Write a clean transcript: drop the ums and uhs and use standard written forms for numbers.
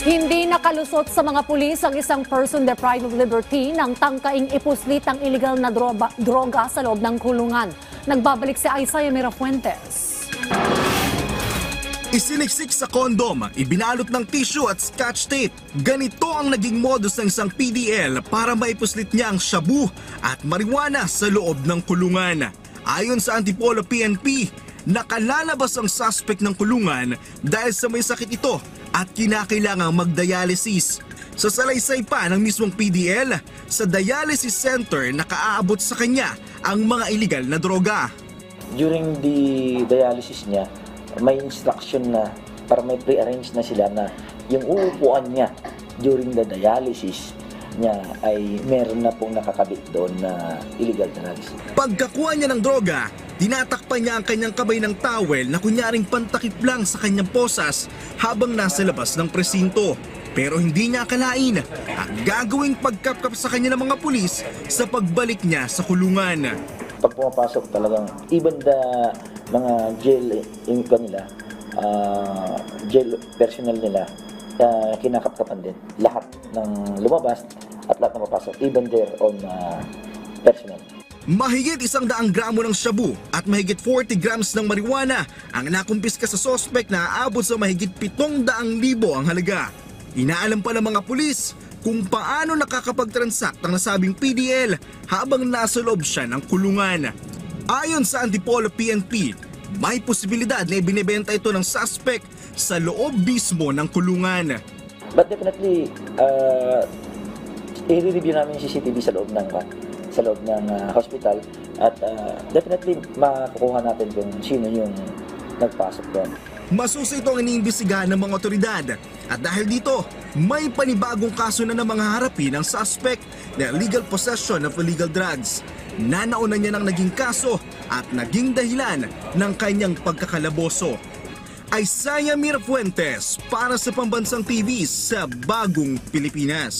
Hindi nakalusot sa mga pulis ang isang person deprived of liberty nang tangkaing ipuslit ang illegal na droga sa loob ng kulungan. Nagbabalik si Isaiah Mirafuentes. Isiniksik sa kondom, ibinalot ng tissue at scotch tape. Ganito ang naging modus ng isang PDL para maipuslit niya ang shabu at marijuana sa loob ng kulungan. Ayon sa Antipolo PNP, nakalalabas ang suspect ng kulungan dahil sa may sakit ito at kinakailangang magdialysis. Sa salaysay pa ng mismong PDL, sa dialysis center nakaaabot sa kanya ang mga illegal na droga. During the dialysis niya, may instruction na para may pre-arrange na sila na yung uupuan niya during the dialysis niya ay meron na pong nakakabit doon na illegal drugs. Pagkakuha niya ng droga, tinatakpan niya ang kanyang kamay ng towel na kunyaring pantakip lang sa kanyang posas habang nasa labas ng presinto. Pero hindi niya akalain ang gagawing pagkapkap sa kanya ng mga pulis sa pagbalik niya sa kulungan. Pag pumapasok talagang even the mga jail nila, jail personnel nila, kinakapkapan din lahat ng lumabas at lahat ng mapasok, even their own personnel. Mahigit 100 gramo ng shabu at mahigit 40 grams ng marijuana ang nakumpiska sa sospek na aabot sa mahigit 700,000 ang halaga. Inaalam pa ng mga pulis kung paano nakakapag-transact ang nasabing PDL habang nasa loob siya ng kulungan. Ayon sa Antipolo PNP, may posibilidad na ibinebenta ito ng suspect sa loob mismo ng kulungan. But definitely, i-review namin yung CCTV sa loob ng hospital at definitely makukuha natin kung sino yung nagpasok doon. Masusa itong iniimbestigahan ng mga otoridad at dahil dito, may panibagong kaso na namang harapin ang suspect na illegal possession of illegal drugs. Nanauna niya ng naging kaso at naging dahilan ng kanyang pagkakalaboso. Isaiah Mirafuentes para sa Pambansang TV sa Bagong Pilipinas.